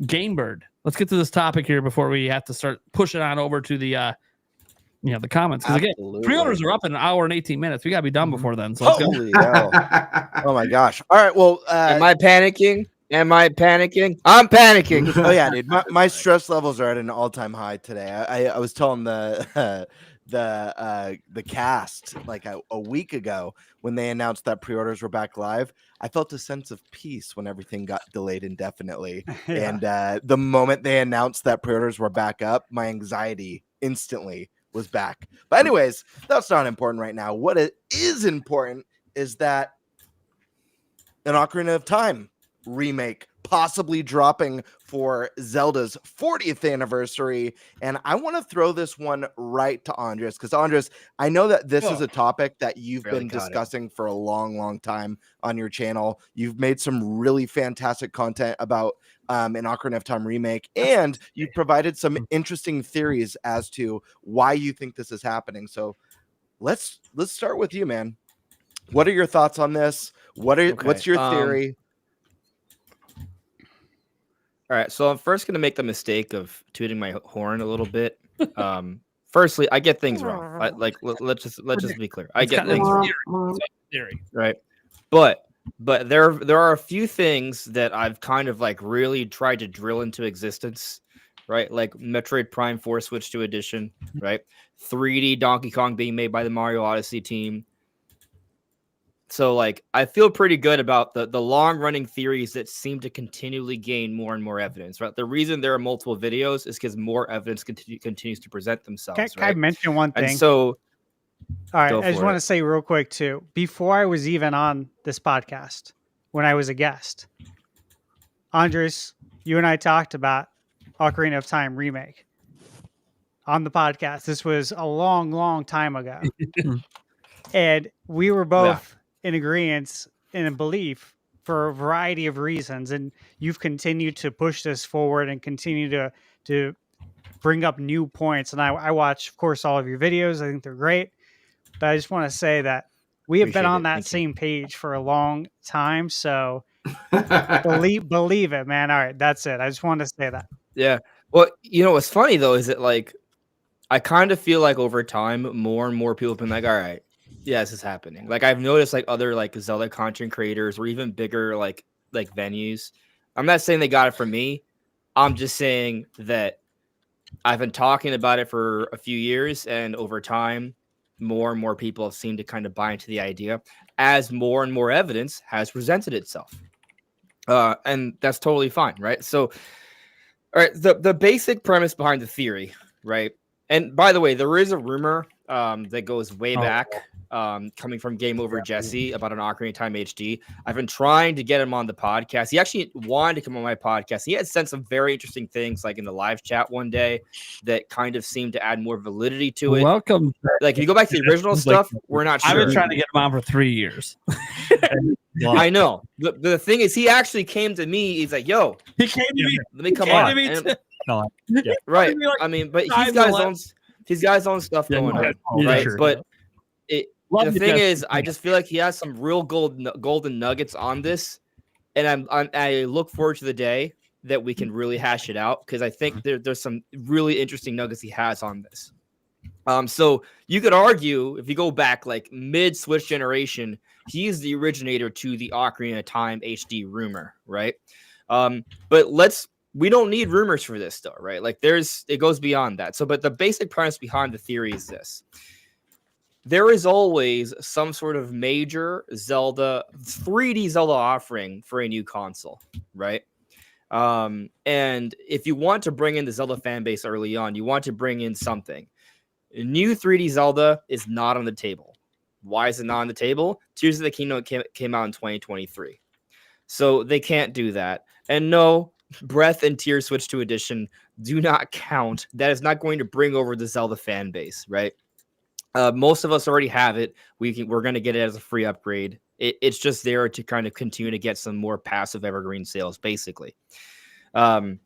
Gamebird. Let's get to this topic here before we have to start pushing on over to the the comments. Because again, pre-orders are up in an hour and 18 minutes. We gotta be done before then. So let's go. Holy hell. Oh my gosh. All right. Well, Am I panicking? I'm panicking. Oh yeah, dude. My stress levels are at an all-time high today. I was telling the cast like a week ago when they announced that pre-orders were back live. I felt a sense of peace when everything got delayed indefinitely. Yeah. And the moment they announced that pre-orders were back up, my anxiety instantly was back. But anyways, that's not important right now. What is important is that an Ocarina of Time remake possibly dropping for Zelda's 40th anniversary. And I want to throw this one right to Andres, because Andres, I know that this is a topic that you've been discussing for a long time on your channel. You've made some really fantastic content about an Ocarina of Time remake, and you provided some interesting theories as to why you think this is happening. So let's start with you, man. What are your thoughts on this? What's your theory? All right, so I'm first going to make the mistake of tooting my horn a little bit. Firstly, I get things wrong. Let's just be clear. I get things wrong. Theory. Right, but there are a few things that I've kind of like really tried to drill into existence. Right, like Metroid Prime 4 Switch 2 Edition. Right, 3D Donkey Kong being made by the Mario Odyssey team. So, like, I feel pretty good about the long-running theories that seem to continually gain more and more evidence, right? The reason there are multiple videos is because more evidence continues to present themselves, Can I mention one thing? And so, all right, I just want to say real quick, too, before I was even on this podcast, when I was a guest, Andres, you and I talked about Ocarina of Time remake on the podcast. This was a long time ago. And we were both in agreement and in belief for a variety of reasons, and you've continued to push this forward and continue to bring up new points. And I watch, of course, all of your videos. I think they're great, but I just want to say that we have been on that same page for a long time. So believe it, man. All right, that's it. I just wanted to say that. Yeah. Well, you know what's funny though is that like I kind of feel like over time, more and more people have been like, all right. Yeah, this is happening. Like I've noticed like other like Zelda content creators or even bigger like venues. I'm not saying they got it from me. I'm just saying that I've been talking about it for a few years, and over time, more and more people have seemed to kind of buy into the idea as more and more evidence has presented itself. And that's totally fine, right? So, all right, the basic premise behind the theory, right? And by the way, there is a rumor that goes way back, coming from Game Over Jesse about an Ocarina of Time HD. I've been trying to get him on the podcast. He actually wanted to come on my podcast. He had said some very interesting things, like in the live chat one day, that kind of seemed to add more validity to it. Welcome. Like, if you go back to the original stuff, we're not sure. I've been trying to get him on for 3 years. I know. The thing is, he actually came to me. He's like, "Yo, he came to me. Let me come on." Right. I mean, but he's got his own stuff going on, right? Sure. But the thing is, I just feel like he has some real golden nuggets on this, and I look forward to the day that we can really hash it out, because I think there's some really interesting nuggets he has on this. So you could argue, if you go back like mid Switch generation, he's the originator to the Ocarina of Time HD rumor, right? But we don't need rumors for this though, right? Like it goes beyond that. So, but the basic premise behind the theory is this: there is always some sort of major 3D Zelda offering for a new console, right? And if you want to bring in the Zelda fan base early on, you want to bring in something. New 3D Zelda is not on the table. Why is it not on the table? Tears of the Kingdom came out in 2023. So they can't do that. And no, Breath and Tears Switch 2 Edition do not count. That is not going to bring over the Zelda fan base, right? Most of us already have it. We're going to get it as a free upgrade. It's just there to kind of continue to get some more passive evergreen sales, basically. And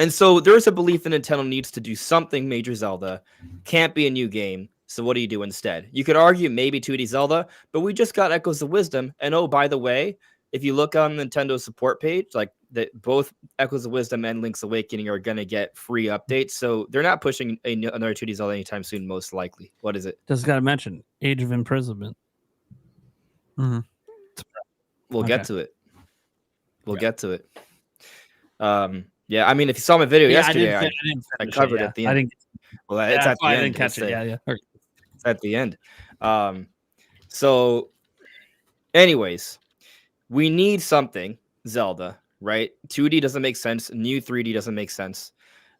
so there's a belief that Nintendo needs to do something major Zelda. Can't be a new game. So what do you do instead? You could argue maybe 2D Zelda, but we just got Echoes of Wisdom. And oh, by the way, if you look on Nintendo's support page, like that both Echoes of Wisdom and Link's Awakening are going to get free updates. So they're not pushing another 2D Zelda anytime soon, most likely. What is it? Just got to mention Age of Imprisonment. Mm-hmm. We'll get to it. We'll get to it. Yeah, I mean, if you saw my video yesterday, I covered it at the end. It's at the end. I didn't catch it. Yeah. It's at the end. So, anyways, we need something, Zelda, right? 2D doesn't make sense. New 3D doesn't make sense.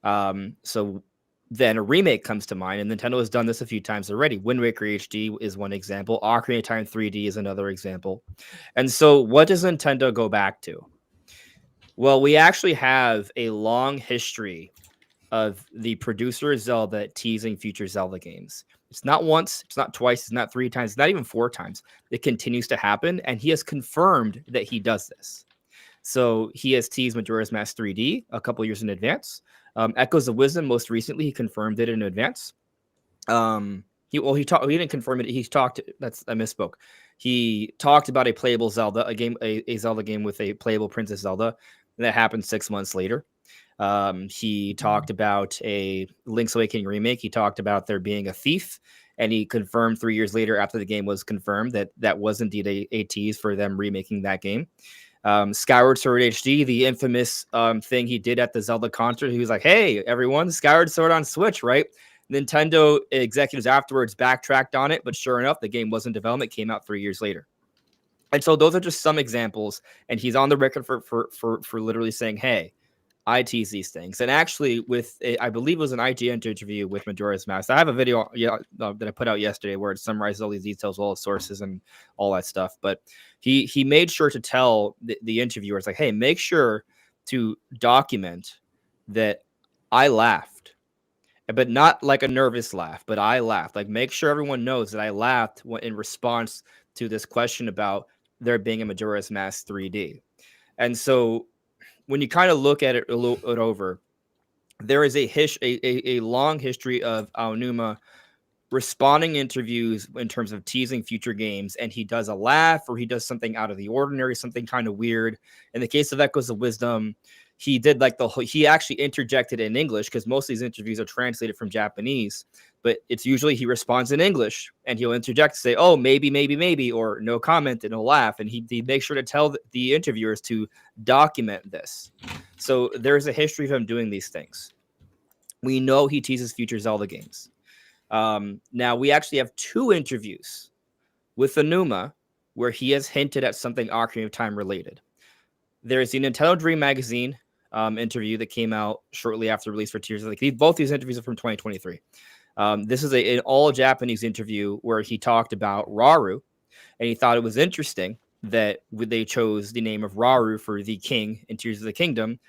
So then a remake comes to mind, and Nintendo has done this a few times already. Wind Waker HD is one example. Ocarina of Time 3D is another example. And so what does Nintendo go back to? Well, we actually have a long history of the producer of Zelda teasing future Zelda games. It's not once, it's not twice, it's not 3 times, it's not even 4 times. It continues to happen, and he has confirmed that he does this. So he has teased Majora's Mask 3D a couple years in advance. Echoes of Wisdom, most recently, he confirmed it in advance. He didn't confirm it. I misspoke. He talked about a playable Zelda, a Zelda game with a playable Princess Zelda, and that happened 6 months later. He talked about a Link's Awakening remake. He talked about there being a thief, and he confirmed 3 years later, after the game was confirmed, that was indeed a tease for them remaking that game. Skyward Sword HD, the infamous thing he did at the Zelda concert. He was like, "Hey, everyone, Skyward Sword on Switch, right?" Nintendo executives afterwards backtracked on it, but sure enough, the game was in development, came out 3 years later. And so those are just some examples, and he's on the record for literally saying, "Hey, I tease these things." And actually, I believe it was an IGN interview with Majora's Mask. I have a video that I put out yesterday where it summarizes all these details, all the sources and all that stuff. But he made sure to tell the interviewers, like, "Hey, make sure to document that I laughed, but not like a nervous laugh, but I laughed. Like, make sure everyone knows that I laughed in response to this question about there being a Majora's Mask 3D." And so when you kind of look at it over, there is a long history of Aonuma responding to interviews in terms of teasing future games, and he does a laugh or he does something out of the ordinary, something kind of weird. In the case of Echoes of Wisdom, he did he actually interjected in English, because most of these interviews are translated from Japanese, but it's usually he responds in English and he'll interject to say, "Oh, maybe," or "no comment," and he'll laugh. And he makes sure to tell the interviewers to document this. So there's a history of him doing these things. We know he teases future Zelda games. Now we actually have 2 interviews with Aonuma where he has hinted at something Ocarina of Time related. There's the Nintendo Dream Magazine interview that came out shortly after release for Tears of the Kingdom. Both these interviews are from 2023. This is an all Japanese interview where he talked about Rauru, and he thought it was interesting that they chose the name of Rauru for the king in Tears of the Kingdom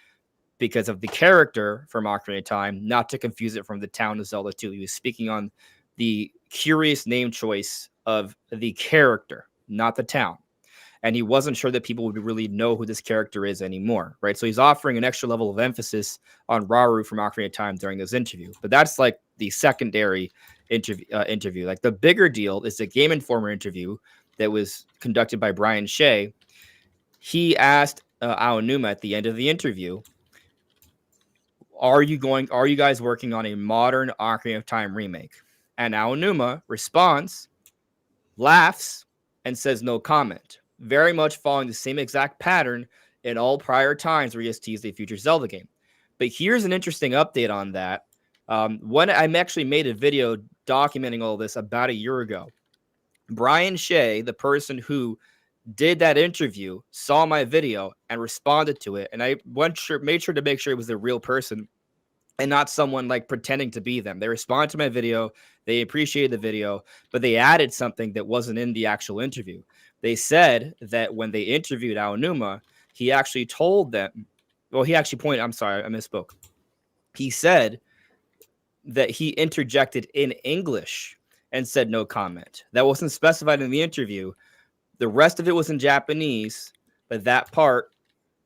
because of the character from Ocarina of Time, not to confuse it from the town of Zelda 2. He was speaking on the curious name choice of the character, not the town. And he wasn't sure that people would really know who this character is anymore, right? So he's offering an extra level of emphasis on Rauru from Ocarina of Time during this interview. But that's like the secondary interview. Like, the bigger deal is the Game Informer interview that was conducted by Brian Shea. He asked Aonuma at the end of the interview, are you guys working on a modern Ocarina of Time remake? And Aonuma responds, laughs, and says no comment. Very much following the same exact pattern in all prior times where he has teased a future Zelda game. But here's an interesting update on that. When I actually made a video documenting all this about a year ago, Brian Shea, the person who did that interview, saw my video and responded to it. And I made sure to make sure it was a real person and not someone like pretending to be them. They responded to my video. They appreciated the video, but they added something that wasn't in the actual interview. They said that when they interviewed Aonuma, he actually told them, well, he actually pointed, I'm sorry, I misspoke. He said that he interjected in English and said no comment. That wasn't specified in the interview. The rest of it was in Japanese, but that part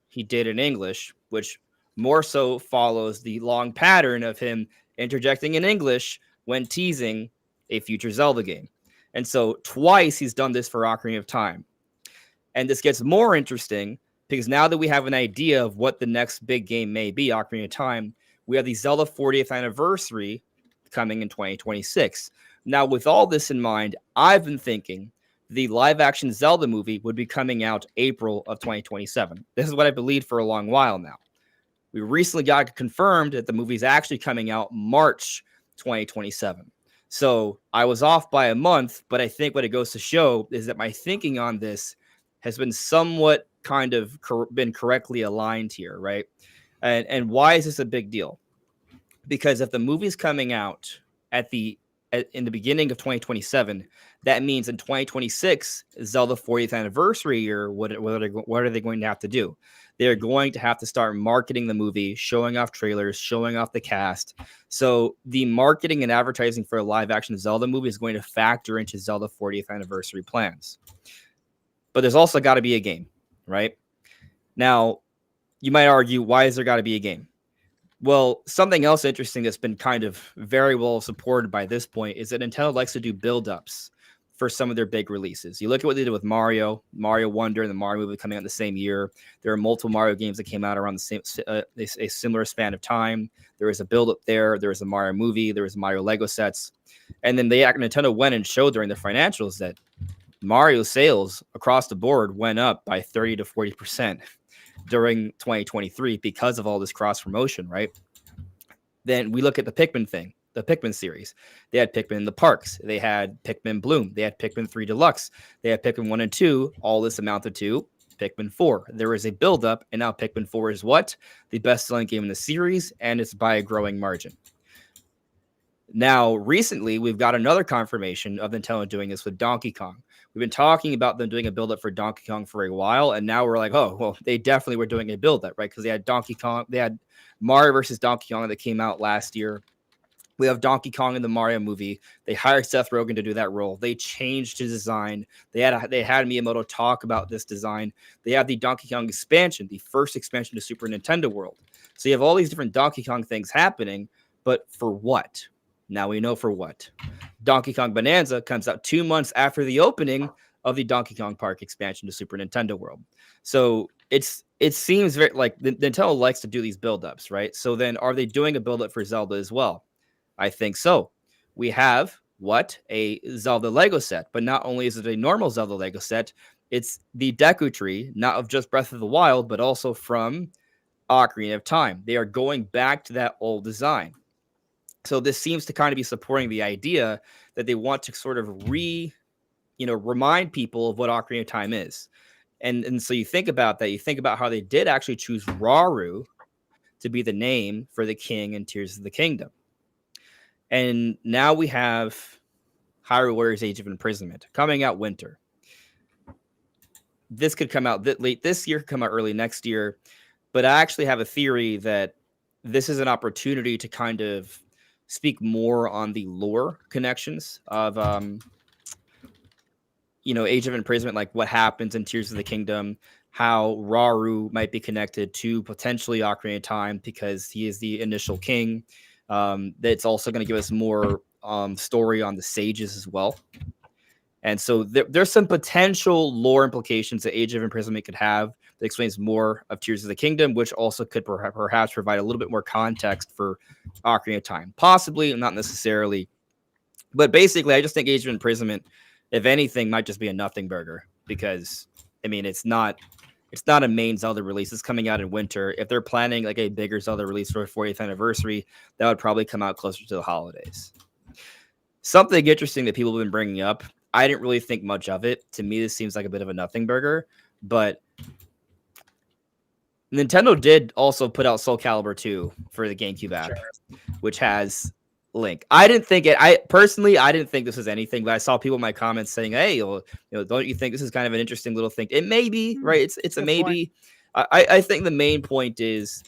he did in English, which more so follows the long pattern of him interjecting in English when teasing a future Zelda game. And so twice he's done this for Ocarina of Time. And this gets more interesting because now that we have an idea of what the next big game may be, Ocarina of Time, we have the Zelda 40th anniversary coming in 2026. Now, with all this in mind, I've been thinking the live-action Zelda movie would be coming out April of 2027. This is what I believed for a long while now. We recently got confirmed that the movie is actually coming out March 2027. So I was off by a month, but I think what it goes to show is that my thinking on this has been somewhat kind of been correctly aligned here, right? And why is this a big deal? Because if the movie's coming out in the beginning of 2027, that means in 2026, Zelda 40th anniversary year, what are they going to have to do? They're going to have to start marketing the movie, showing off trailers, showing off the cast. So the marketing and advertising for a live action Zelda movie is going to factor into Zelda 40th anniversary plans. But there's also got to be a game, right? Now, you might argue, why is there got to be a game? Well, something else interesting that's been kind of very well supported by this point is that Nintendo likes to do build-ups for some of their big releases. You look at what they did with Mario Wonder, and the Mario movie coming out the same year. There are multiple Mario games that came out around the same a similar span of time. There was a build-up there. There was a Mario movie. There was Mario Lego sets. And then Nintendo went and showed during the financials that Mario sales across the board went up by 30 to 40% during 2023 because of all this cross promotion, right? Then we look at the Pikmin series. They had Pikmin in the parks. They had Pikmin Bloom. They had Pikmin 3 Deluxe. They had Pikmin 1 and 2. All this amounted to Pikmin 4. There is a buildup, and now Pikmin 4 is what? The best-selling game in the series, and it's by a growing margin. Now, recently, we've got another confirmation of Nintendo doing this with Donkey Kong. We've been talking about them doing a build-up for Donkey Kong for a while, and now we're like, oh, well, they definitely were doing a build-up, right? Because they had Donkey Kong, they had Mario versus Donkey Kong that came out last year. We have Donkey Kong in the Mario movie. They hired Seth Rogen to do that role. They changed his design. They had Miyamoto talk about this design. They have the Donkey Kong expansion, the first expansion to Super Nintendo World. So you have all these different Donkey Kong things happening, but for what? Now we know for what. Donkey Kong Bonanza comes out 2 months after the opening of the Donkey Kong Park expansion to Super Nintendo World. So it seems very like Nintendo likes to do these buildups, right? So then are they doing a buildup for Zelda as well? I think so. We have a Zelda Lego set, but not only is it a normal Zelda Lego set, it's the Deku Tree, not of just Breath of the Wild, but also from Ocarina of Time. They are going back to that old design. So this seems to kind of be supporting the idea that they want to sort of remind people of what Ocarina of Time is. And so you think about that. You think about how they did actually choose Rauru to be the name for the king in Tears of the Kingdom. And now we have Hyrule Warriors Age of Imprisonment coming out winter. This could come out late this year, come out early next year. But I actually have a theory that this is an opportunity to kind of speak more on the lore connections of Age of Imprisonment, like what happens in Tears of the Kingdom, how Rauru might be connected to potentially Ocarina of Time because he is the initial king. That's also going to give us more story on the sages as well. And so there's some potential lore implications that Age of Imprisonment could have that explains more of Tears of the Kingdom, which also could perhaps provide a little bit more context for Ocarina of Time. Possibly, not necessarily. But basically, I just think Age of Imprisonment, if anything, might just be a nothing burger because, I mean, it's not a main Zelda release. It's coming out in winter. If they're planning like a bigger Zelda release for a 40th anniversary, that would probably come out closer to the holidays. Something interesting that people have been bringing up, I didn't really think much of it. To me, this seems like a bit of a nothing burger, but Nintendo did also put out Soul Calibur 2 for the GameCube app, which has Link. I didn't think this was anything, but I saw people in my comments saying, hey, don't you think this is kind of an interesting little thing? It may be, right? It's a maybe. I think the main point is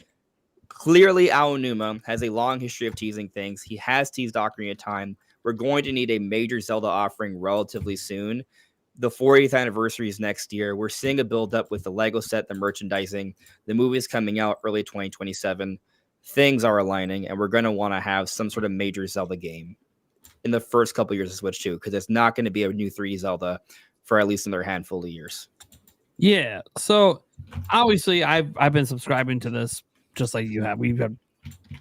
clearly Aonuma has a long history of teasing things. He has teased Ocarina of Time. We're going to need a major Zelda offering relatively soon. The 40th anniversary is next year. We're seeing a build-up with the Lego set, the merchandising. The movie is coming out early 2027. Things are aligning, and we're going to want to have some sort of major Zelda game in the first couple of years of Switch 2, because it's not going to be a new 3D Zelda for at least another handful of years. Yeah. So obviously, I've been subscribing to this just like you have. We've had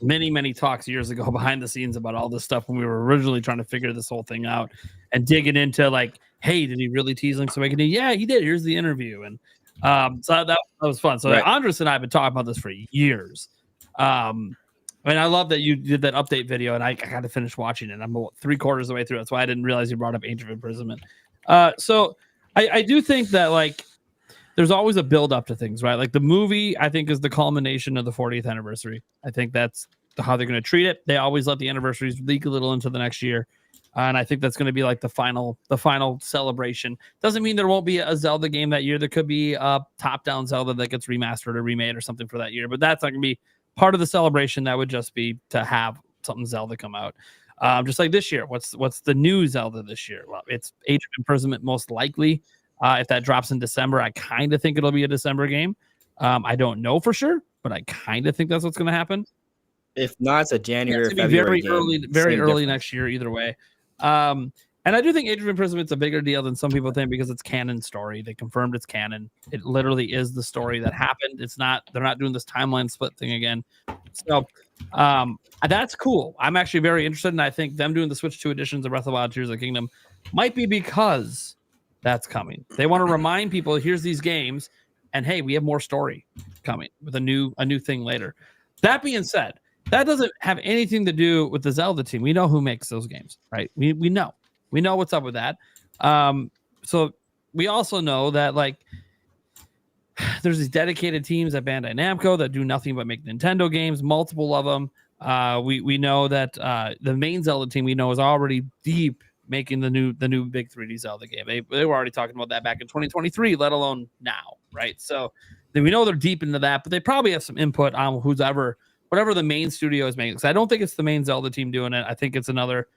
many talks years ago behind the scenes about all this stuff when we were originally trying to figure this whole thing out and digging into like, hey, did he really tease Link's Awakening? Yeah, he did. Here's the interview, and so that was fun. So Andres and I have been talking about this for years. And I love that you did that update video, and I got to finish watching it. I'm about 3/4 of the way through. That's why I didn't realize you brought up Age of Imprisonment. So I do think that like there's always a build up to things, right? Like the movie, I think, is the culmination of the 40th anniversary. I think that's how they're going to treat it. They always let the anniversaries leak a little into the next year. And I think that's going to be like the final celebration. Doesn't mean there won't be a Zelda game that year. There could be a top-down Zelda that gets remastered or remade or something for that year, but that's not going to be part of the celebration. That would just be to have something Zelda come out. Just like this year, what's the new Zelda this year? Well, it's Age of Imprisonment most likely. If that drops in December, I kind of think it'll be a December game. I don't know for sure, but I kind of think that's what's going to happen. If not, it's a January, it's February game. Very early next year, either way. And I do think Age of Imprisoment's a bigger deal than some people think because it's canon story. They confirmed it's canon. It literally is the story that happened. It's not, they're not doing this timeline split thing again. So that's cool. I'm actually very interested, and I think them doing the Switch 2 editions of Breath of the Wild, Tears of the Kingdom might be because that's coming. They want to remind people, here's these games, and hey, we have more story coming with a new thing later. That being said, that doesn't have anything to do with the Zelda team. We know who makes those games, right? We know what's up with that. So we also know that like there's these dedicated teams at Bandai Namco that do nothing but make Nintendo games, multiple of them. We know that the main Zelda team we know is already deep making the new big 3D Zelda game. They were already talking about that back in 2023, let alone now, right? So then we know they're deep into that, but they probably have some input on whatever the main studio is making. So I don't think it's the main Zelda team doing it. I think it's another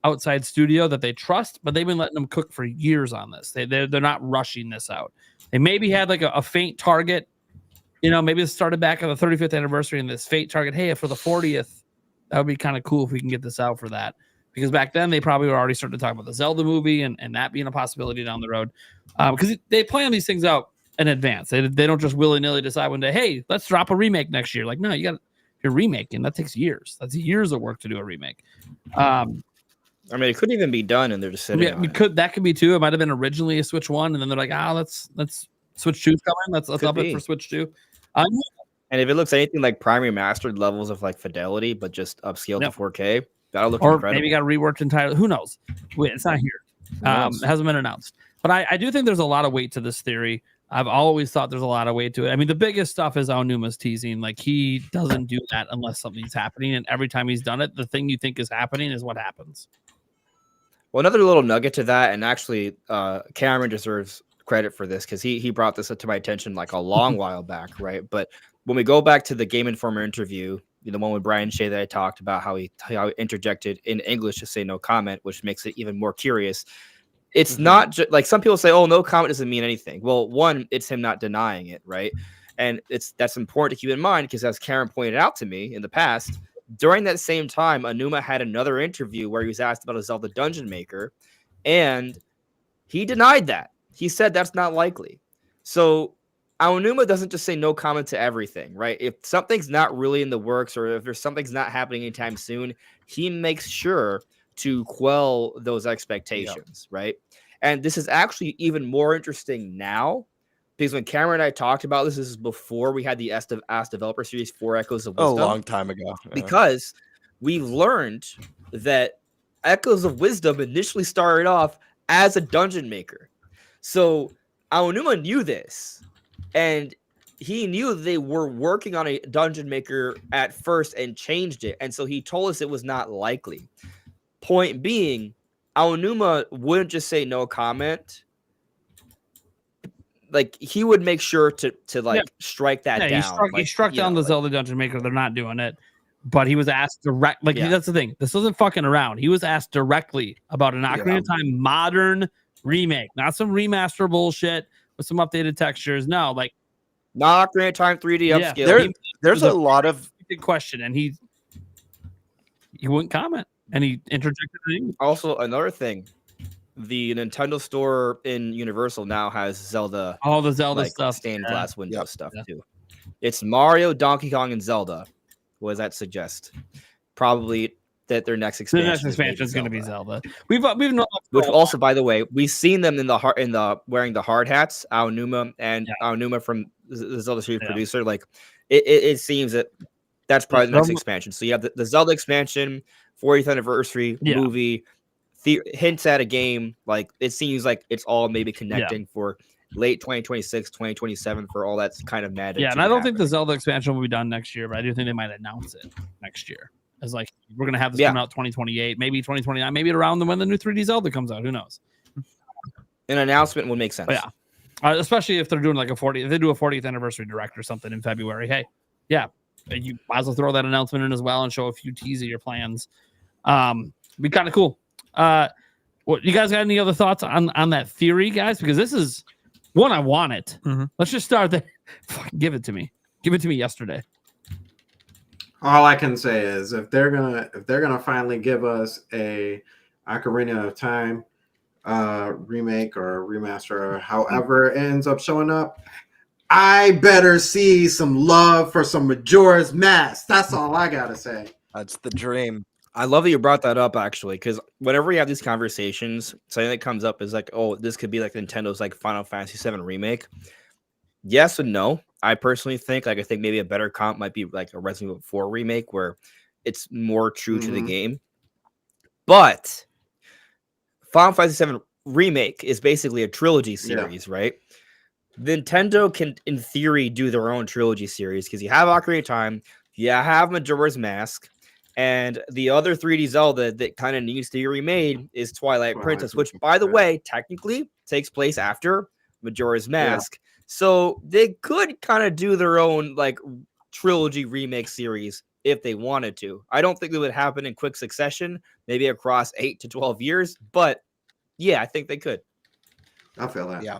outside studio that they trust, but they've been letting them cook for years on this. They're not rushing this out. They maybe had like a faint target, maybe it started back on the 35th anniversary and this faint target. Hey, for the 40th, that would be kind of cool if we can get this out for that. Because back then they probably were already starting to talk about the Zelda movie and that being a possibility down the road. Because they plan these things out in advance. They don't just willy-nilly decide one day, hey, let's drop a remake next year. Like, no, you're remaking. That takes years. That's years of work to do a remake. I mean, it couldn't even be done, and they're just sitting. Yeah, that could be too. It might have been originally a Switch 1, and then they're like, let's Switch 2's coming. Let's up it for Switch 2. And if it looks anything like Prime Remastered levels of like fidelity, but just upscaled to 4K, that'll look incredible. Maybe got reworked entirely. Who knows? It's not here. It hasn't been announced. But I do think there's a lot of weight to this theory. I've always thought there's a lot of weight to it. I mean, the biggest stuff is Aonuma's teasing. Like, he doesn't do that unless something's happening. And every time he's done it, the thing you think is happening is what happens. Well, another little nugget to that, and actually Cameron deserves credit for this because he brought this up to my attention like a long while back, right? But when we go back to the Game Informer interview, the one with Brian Shea that I talked about, how he interjected in English to say no comment, which makes it even more curious. It's not just like some people say, oh, no comment doesn't mean anything. Well, one, it's him not denying it, right? And that's important to keep in mind because as Karen pointed out to me in the past, during that same time, Aonuma had another interview where he was asked about a Zelda Dungeon Maker, and he denied that. He said that's not likely. So Aonuma doesn't just say no comment to everything, right? If something's not really in the works or if there's something's not happening anytime soon, he makes sure to quell those expectations, right? And this is actually even more interesting now because when Cameron and I talked about this is before we had the Ask Developer Series 4 Echoes of Wisdom. A long time ago. Because we learned that Echoes of Wisdom initially started off as a dungeon maker. So Aonuma knew this, and he knew they were working on a dungeon maker at first and changed it. And so he told us it was not likely. Point being, Aonuma wouldn't just say no comment. Like, he would make sure to strike that down. He struck down the Zelda Dungeon Maker. They're not doing it. But he was asked direct. That's the thing. This wasn't fucking around. He was asked directly about an Ocarina of Time modern remake, not some remaster bullshit with some updated textures. No, like not Ocarina of Time 3D upscale. There's a lot of big question, and he wouldn't comment, and he interjected. Also, another thing. the Nintendo store in Universal now has Zelda. All the Zelda stuff, stained glass window stuff too. It's Mario, Donkey Kong, and Zelda. What does that suggest? Probably that their next expansion. Is going to be Zelda. We've known which also, by the way, we've seen them in the wearing the hard hats. Aonuma from the Zelda series producer. Like it seems that's probably the next expansion. So you have the Zelda expansion, 40th anniversary movie, hints at a game. Like it seems like it's all maybe connecting for late 2026, 2027 for all that's kind of mad. Yeah, and I don't think the Zelda expansion will be done next year, but I do think they might announce it next year. As like we're gonna have this come out 2028, maybe 2029, maybe around when the new 3D Zelda comes out. Who knows? An announcement would make sense. But especially if they're doing like if they do a 40th anniversary direct or something in February. Hey, you might as well throw that announcement in as well and show a few teas of your plans. Be kind of cool. What you guys got any other thoughts on that theory, guys? Because this is one I want it. Mm-hmm. Let's just start there. Give it to me. Give it to me yesterday. All I can say is if they're gonna finally give us a Ocarina of Time remake or remaster or however it ends up showing up, I better see some love for some Majora's Mask. That's all I gotta say. That's the dream. I love that you brought that up, actually, because whenever we have these conversations, something that comes up is like, oh, this could be like Nintendo's like Final Fantasy VII remake. Yes and no. I personally think I think maybe a better comp might be like a Resident Evil 4 remake where it's more true to the game. But Final Fantasy VII remake is basically a trilogy series, right? Nintendo can, in theory, do their own trilogy series because you have Ocarina of Time, you have Majora's Mask, and the other 3D Zelda that kind of needs to be remade is Twilight Princess, which, by the way, technically takes place after Majora's Mask. So they could kind of do their own like trilogy remake series if they wanted to. I don't think it would happen in quick succession, maybe across 8 to 12 years, but I think they could. I feel that. Yeah,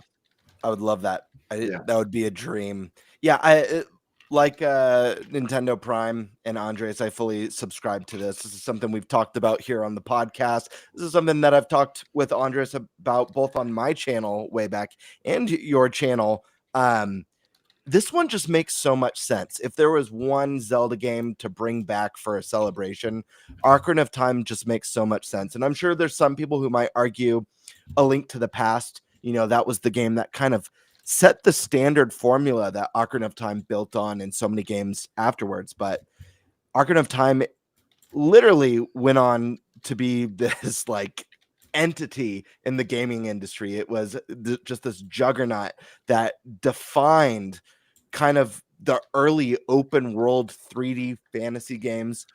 I would love that. That would be a dream. Yeah, like Nintendo Prime and Andres, I fully subscribe to this. This is something we've talked about here on the podcast. This is something that I've talked with Andres about both on my channel way back and your channel. This one just makes so much sense. If there was one Zelda game to bring back for a celebration, Ocarina of Time just makes so much sense. And I'm sure there's some people who might argue A Link to the Past, that was the game that kind of set the standard formula that Ocarina of Time built on in so many games afterwards. But Ocarina of Time literally went on to be this like entity in the gaming industry. It was just this juggernaut that defined kind of the early open world 3D fantasy games.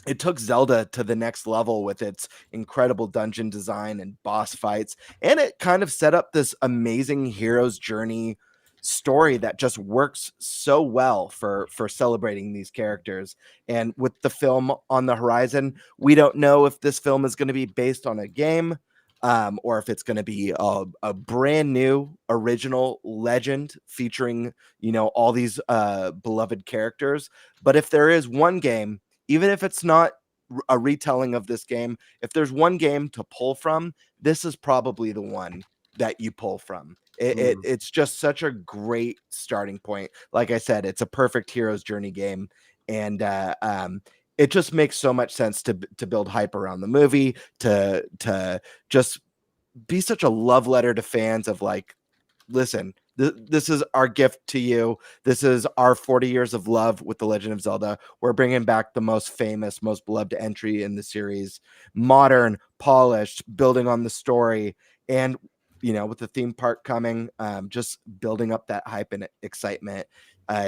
It took Zelda to the next level with its incredible dungeon design and boss fights, and it kind of set up this amazing hero's journey story that just works so well for celebrating these characters. And with the film on the horizon, we don't know if this film is going to be based on a game or if it's going to be a brand new original legend featuring all these beloved characters. But if there is one game, even if it's not a retelling of this game, if there's one game to pull from, this is probably the one that you pull from. It's just such a great starting point. Like I said, it's a perfect hero's journey game, and it just makes so much sense to build hype around the movie, to just be such a love letter to fans of like, listen, this is our gift to you. This is our 40 years of love with The Legend of Zelda. We're bringing back the most famous, most beloved entry in the series, modern, polished, building on the story, and with the theme park coming, just building up that hype and excitement,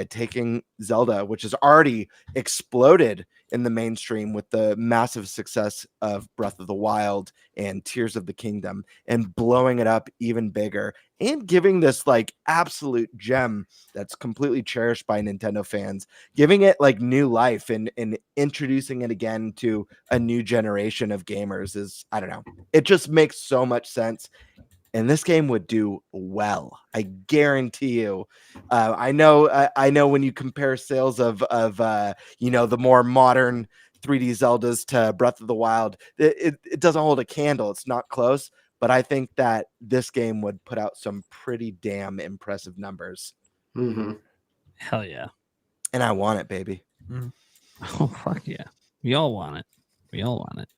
taking Zelda, which has already exploded in the mainstream with the massive success of Breath of the Wild and Tears of the Kingdom, and blowing it up even bigger and giving this like absolute gem that's completely cherished by Nintendo fans, giving it like new life and introducing it again to a new generation of gamers is, I don't know. It just makes so much sense. And this game would do well. I guarantee you. I know when you compare sales of the more modern 3D Zeldas to Breath of the Wild, it doesn't hold a candle. It's not close. but I think that this game would put out some pretty damn impressive numbers. Mm-hmm. Hell yeah. And I want it, baby. Oh, fuck yeah. We all want it. We all want it.